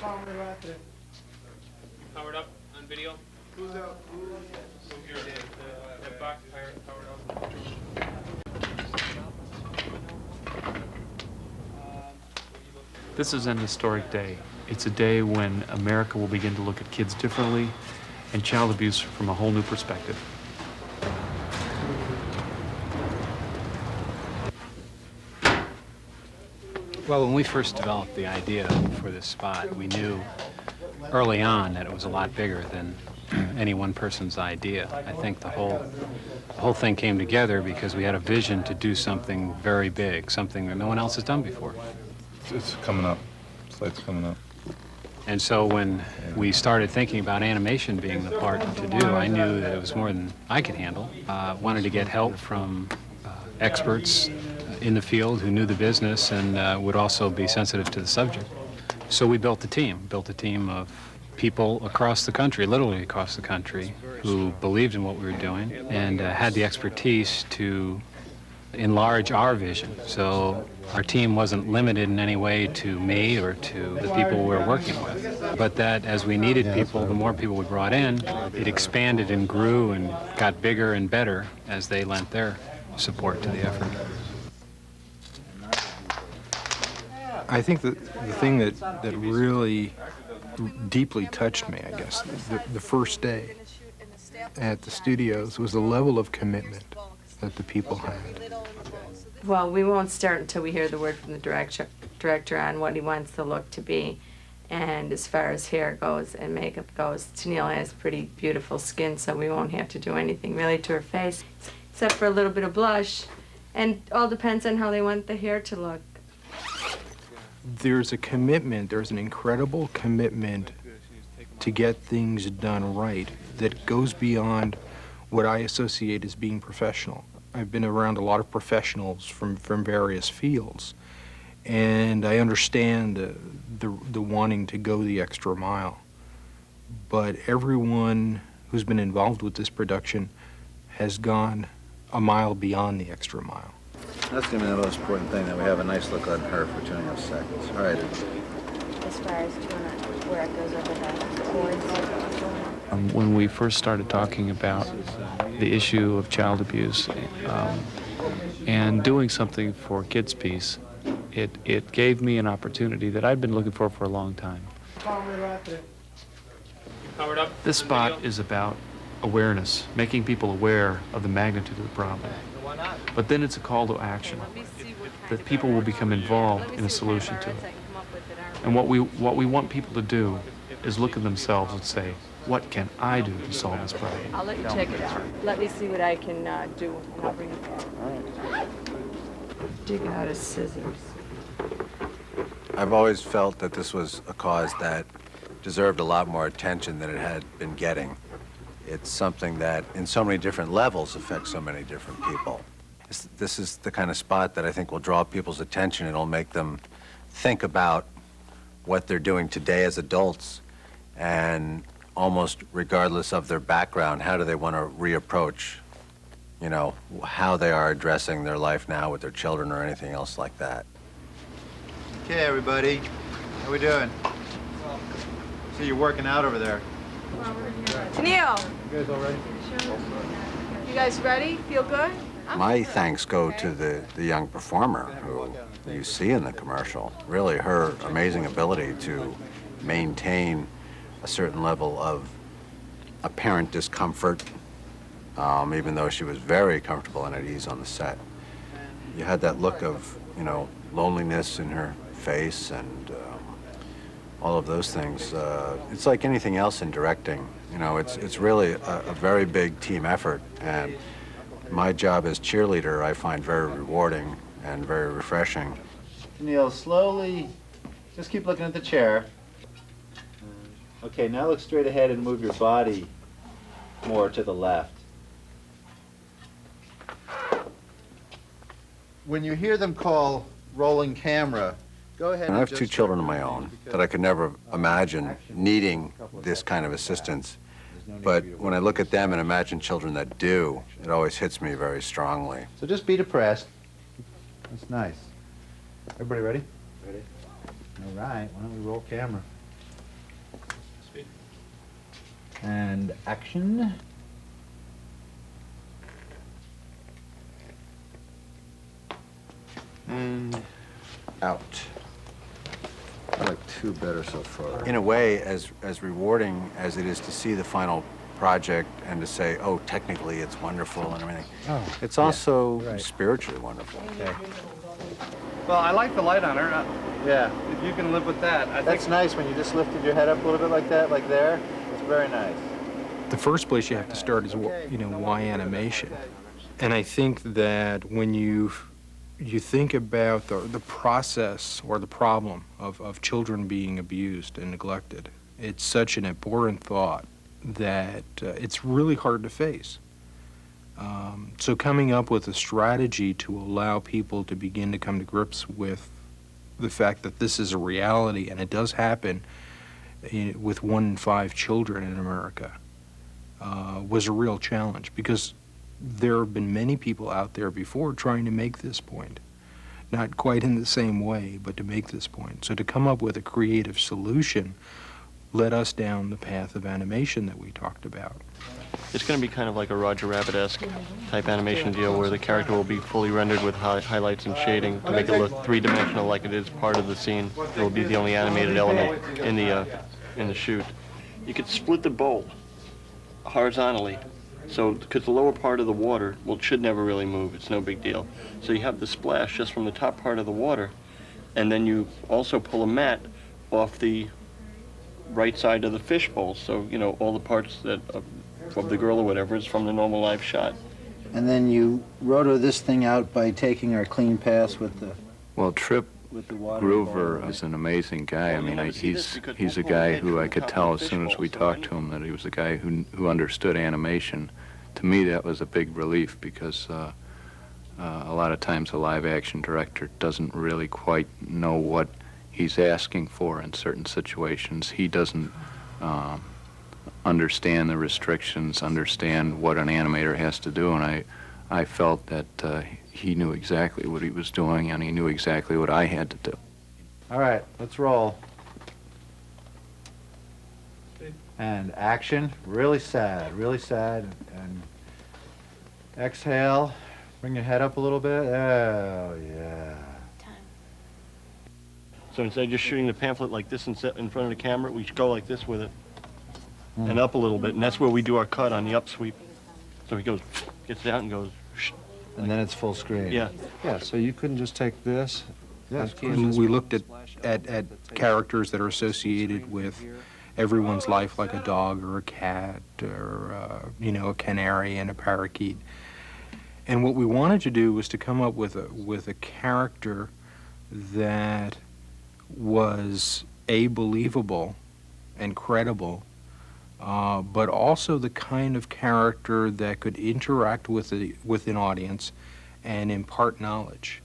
Powered up on video. Who's out? So here it is. The box powered up. This is an historic day. It's a day when America will begin to look at kids differently and child abuse from a whole new perspective. Well, when we first developed the idea for this spot, we knew early on that it was a lot bigger than any one person's idea. I think the whole thing came together because we had a vision to do something very big, something that no one else has done before. It's coming up. Slight's coming up. And so when we started thinking about animation being the part to do, I knew that it was more than I could handle. Wanted to get help from experts in the field who knew the business and would also be sensitive to the subject. So we built a team of people across the country, literally across the country, who believed in what we were doing and had the expertise to enlarge our vision. So our team wasn't limited in any way to me or to the people we were working with, but that as we needed people, the more people we brought in, it expanded and grew and got bigger and better as they lent their support to the effort. I think that the thing that really deeply touched me, I guess, the first day at the studios was the level of commitment that the people had. Well, we won't start until we hear the word from the director on what he wants the look to be. And as far as hair goes and makeup goes, Tennille has pretty beautiful skin, so we won't have to do anything really to her face, except for a little bit of blush. And all depends on how they want the hair to look. There's a commitment, there's an incredible commitment to get things done right that goes beyond what I associate as being professional. I've been around a lot of professionals from various fields, and I understand the wanting to go the extra mile. But everyone who's been involved with this production has gone a mile beyond the extra mile. That's going to be the most important thing, that we have a nice look on her for 2.5 seconds. All right. As far as where it goes over the boards? When we first started talking about the issue of child abuse and doing something for Kids Peace, it gave me an opportunity that I'd been looking for a long time. Powered up. This spot is about awareness, making people aware of the magnitude of the problem. But then it's a call to action, that people will become involved in a solution to it. And what we want people to do is look at themselves and say, what can I do to solve this problem? I'll let you check it out. Let me see what I can do, and I'll bring it back. All right. Dig out his scissors. I've always felt that this was a cause that deserved a lot more attention than it had been getting. It's something that, in so many different levels, affects so many different people. This is the kind of spot that I think will draw people's attention. It'll make them think about what they're doing today as adults, and almost regardless of their background, how do they want to reapproach, you know, how they are addressing their life now with their children or anything else like that. Okay, everybody, how we doing? See you working out over there. Tennille! You guys all ready? You guys ready? Feel good? My thanks go to the young performer who you see in the commercial. Really, her amazing ability to maintain a certain level of apparent discomfort, even though she was very comfortable and at ease on the set. You had that look of, you know, loneliness in her face and all of those things. It's like anything else in directing. You know, it's really a very big team effort, and my job as cheerleader I find very rewarding and very refreshing. Tennille, slowly, just keep looking at the chair. Okay, now look straight ahead and move your body more to the left. When you hear them call rolling camera, go ahead And and I have two children of my own that I could never imagine needing this kind of assistance. But when I look at them and imagine children that do, it always hits me very strongly. So just be depressed. That's nice. Everybody ready? Ready. All right, why don't we roll camera? And action. And out. I like 2 better so far. In a way, as rewarding as it is to see the final project and to say, oh, technically it's wonderful and everything, it's also spiritually wonderful. Okay. Well, I like the light on her. Yeah. If you can live with that, I That's think. nice when you just lifted your head up a little bit like that, like there. It's very nice. The first place you have to start is, why animation? And I think that when you think about the process or the problem of children being abused and neglected, it's such an abhorrent thought that it's really hard to face. So coming up with a strategy to allow people to begin to come to grips with the fact that this is a reality and it does happen with 1 in 5 children in America was a real challenge, because there have been many people out there before trying to make this point. Not quite in the same way, but to make this point. So to come up with a creative solution led us down the path of animation that we talked about. It's going to be kind of like a Roger Rabbit-esque type animation deal where the character will be fully rendered with highlights and shading to make it look 3-dimensional, like it is part of the scene. It will be the only animated element in the shoot. You could split the bowl horizontally, so because the lower part of the water should never really move. It's no big deal. So you have the splash just from the top part of the water, and then you also pull a mat off the right side of the fish bowl, so all the parts that of the girl or whatever is from the normal live shot. And then you roto this thing out by taking our clean pass with the Well, Trip water Gruver ball. is an amazing guy. I mean, he's a we'll guy pull who it I from could the top tell of as the soon as we fishbowl, so talked to him that he was a guy who understood animation. To me, that was a big relief, because a lot of times a live action director doesn't really quite know what he's asking for in certain situations. He doesn't understand the restrictions, understand what an animator has to do, and I felt that he knew exactly what he was doing, and he knew exactly what I had to do. All right, let's roll. And action. Really sad, and exhale. Bring your head up a little bit. Oh, yeah. So instead of just shooting the pamphlet like this and set in front of the camera, we go like this with it and up a little bit, and that's where we do our cut on the upsweep. So he goes, gets out and goes. And then it's full screen. Yeah. Yeah, so you couldn't just take this? We looked at characters that are associated with everyone's life, like a dog or a cat or a canary and a parakeet. And what we wanted to do was to come up with a character that was believable and credible, but also the kind of character that could interact with an audience and impart knowledge.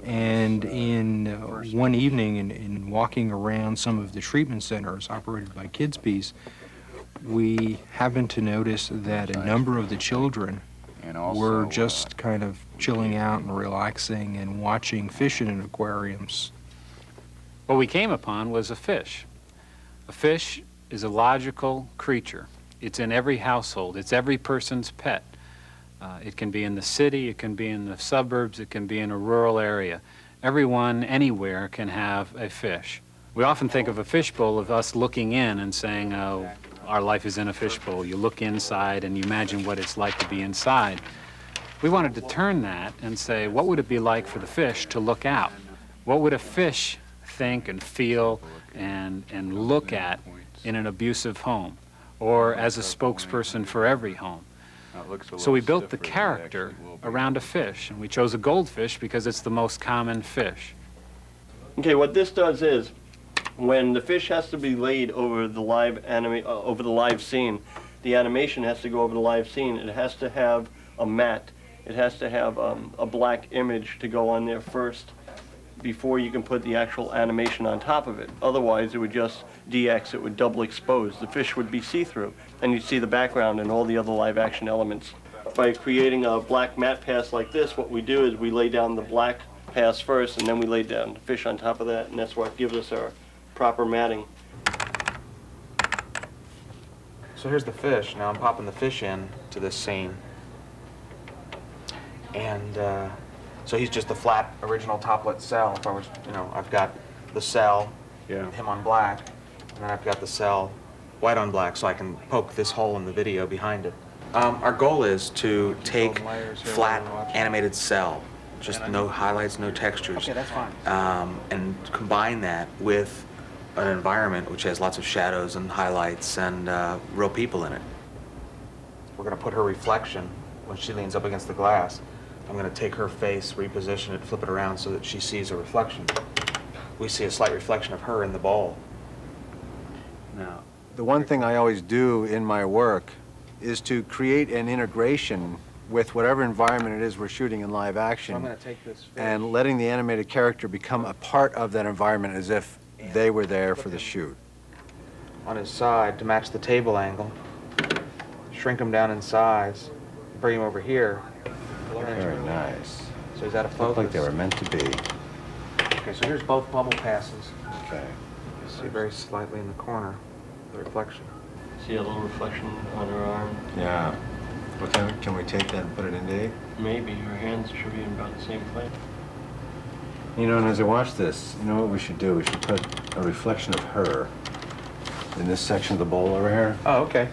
And in one evening, in walking around some of the treatment centers operated by Kids Peace, we happened to notice that a number of the children were just kind of chilling out and relaxing and watching fish in aquariums. What we came upon was a fish. A fish is a logical creature. It's in every household. It's every person's pet. It can be in the city, it can be in the suburbs, it can be in a rural area. Everyone, anywhere, can have a fish. We often think of a fishbowl of us looking in and saying, oh, our life is in a fishbowl. You look inside and you imagine what it's like to be inside. We wanted to turn that and say, what would it be like for the fish to look out? What would a fish think and feel and look at in an abusive home, or as a spokesperson for every home? So we built the character around a fish, and we chose a goldfish because it's the most common fish. Okay, what this does is, when the fish has to be laid over the live scene, the animation has to go over the live scene. It has to have a mat. It has to have a black image to go on there first before you can put the actual animation on top of it. Otherwise, it would just DX, it would double expose. The fish would be see-through, and you'd see the background and all the other live action elements. By creating a black matte pass like this, what we do is we lay down the black pass first, and then we lay down the fish on top of that, and that's what gives us our proper matting. So here's the fish. Now I'm popping the fish in to this scene. And so he's just a flat, original top-lit cell. If I was, you know, I've got the cell, him on black, and then I've got the cell white on black, so I can poke this hole in the video behind it. Our goal is to take flat animated cell, just no highlights, no textures. Okay, that's fine. And combine that with an environment which has lots of shadows and highlights and real people in it. We're going to put her reflection when she leans up against the glass. I'm going to take her face, reposition it, flip it around so that she sees a reflection. We see a slight reflection of her in the bowl. Now, the one thing I always do in my work is to create an integration with whatever environment it is we're shooting in live action, I'm going to take this fish. and letting the animated character become a part of that environment as if they were there for the shoot. On his side to match the table angle, shrink him down in size, bring him over here. Very nice. So he's out of focus. Looked like they were meant to be. Okay, so here's both bubble passes. Okay. You see very slightly in the corner, the reflection. See a little reflection on her arm? Yeah. Well, can we take that and put it in Dave? Maybe. Her hands should be in about the same place. You know, and as I watch this, you know what we should do? We should put a reflection of her in this section of the bowl over here. Oh, okay.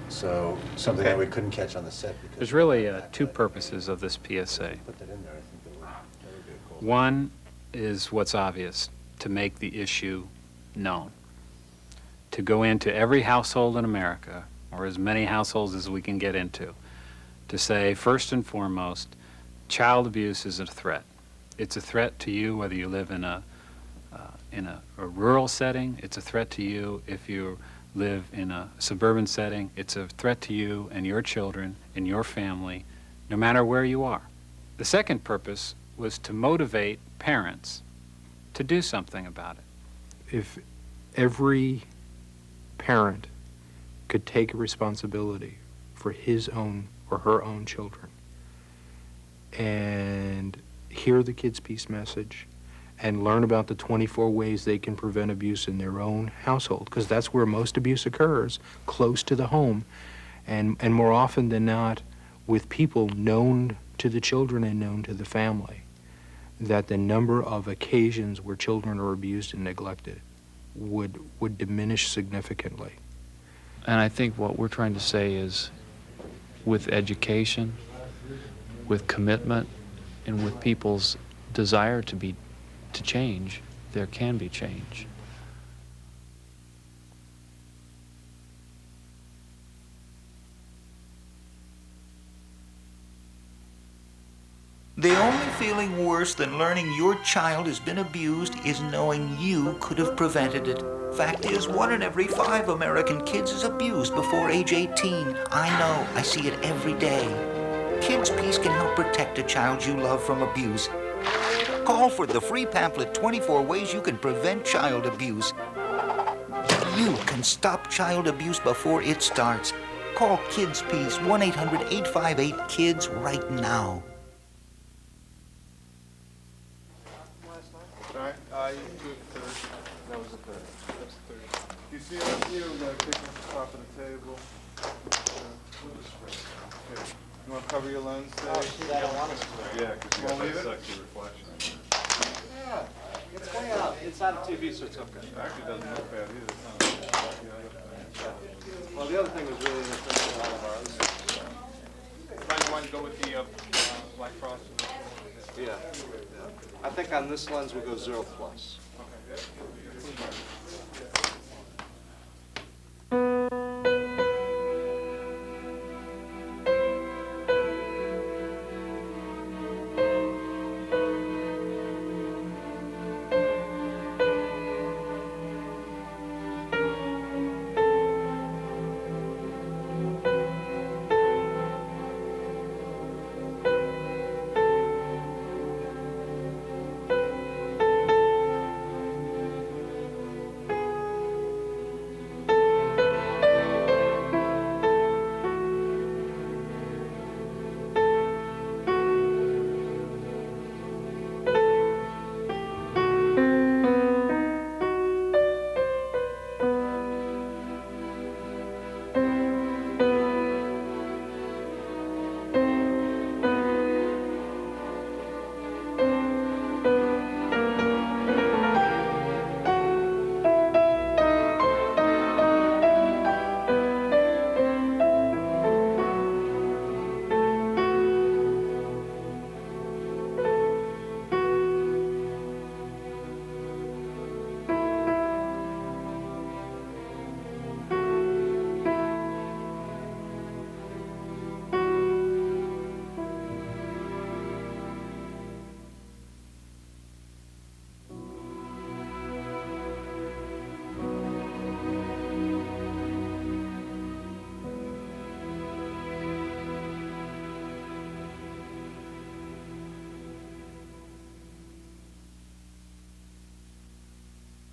So, something that we couldn't catch on the set. Because There's really two purposes of this PSA. Put that in there, I think that would be cool. One is what's obvious, to make the issue known. To go into every household in America, or as many households as we can get into, to say, first and foremost, child abuse is a threat. It's a threat to you whether you live in a rural setting. It's a threat to you if you live in a suburban setting. It's a threat to you and your children and your family, no matter where you are. The second purpose was to motivate parents to do something about it. If every parent could take a responsibility for his own or her own children and hear the Kids Peace message and learn about the 24 ways they can prevent abuse in their own household, because that's where most abuse occurs, close to the home, and more often than not with people known to the children and known to the family, that the number of occasions where children are abused and neglected would diminish significantly. And I think what we're trying to say is, with education, with commitment, and with people's desire to change, there can be change. The only feeling worse than learning your child has been abused is knowing you could have prevented it. Fact is, 1 in every 5 American kids is abused before age 18. I know, I see it every day. Kids Peace can help protect a child you love from abuse. Call for the free pamphlet, 24 Ways You Can Prevent Child Abuse. You can stop child abuse before it starts. Call Kids Peace, 1-800-858-KIDS right now. Sorry? You do it third. That was the third. That's the third. You see up here, we got a picture at the top of the table. Okay. You want to cover your lens there? Oh, see, I don't want us to. Yeah, because you got that sexy reflection. Yeah, it's way out. It's on TV, so it's okay. Actually, doesn't look bad either. Well, the other thing was really interesting in all of ours. Brian, you want to go with the black frost? Yeah. I think on this lens we'll go 0+. Okay.